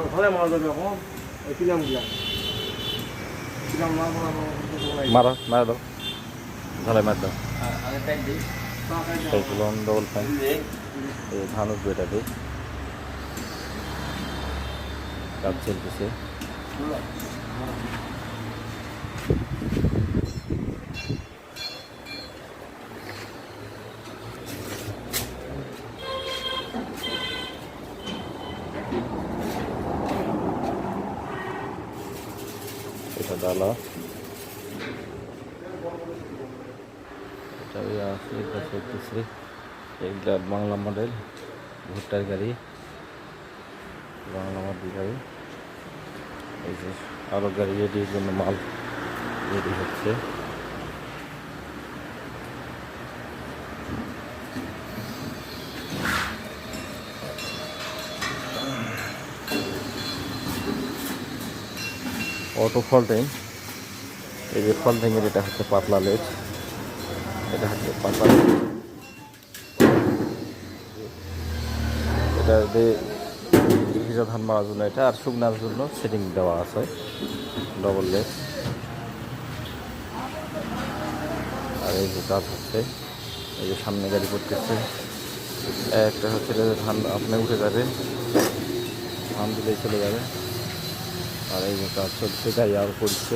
ভালো মারা যাবে এখন কিলাম গিয়া মারো মারা দাও ঢালাই মার দাও সাইক্লোন ডবল ফ্যান এই ধান উঠবে এটাতে কাজ চলতেছে এটা ডালা এটা আছে এটা চলতেছে এগুলা বাংলা মডেল ভুট্টার গাড়ি বাংলা মডেল গাড়ি এই যে আরো গাড়ি রেডির জন্য মাল রেডি হচ্ছে অটো ফল্টিং এই যে ফল্টিংয়ের এটা হচ্ছে পাতলা লেজ এটা হচ্ছে পাতলা লেজ এটা দিয়ে ভিজা ধান মারার জন্য এটা আর শুকনার জন্য সেটিং দেওয়া আছে ডবল লেজ আর এই যে কাজ হচ্ছে এই যে সামনে গাড়ি করতেছে একটা হচ্ছে ধান আপনি উঠে যাবে ধান দিলেই চলে যাবে আর এই যে কাজ চলছে গাড়ি আরও করছে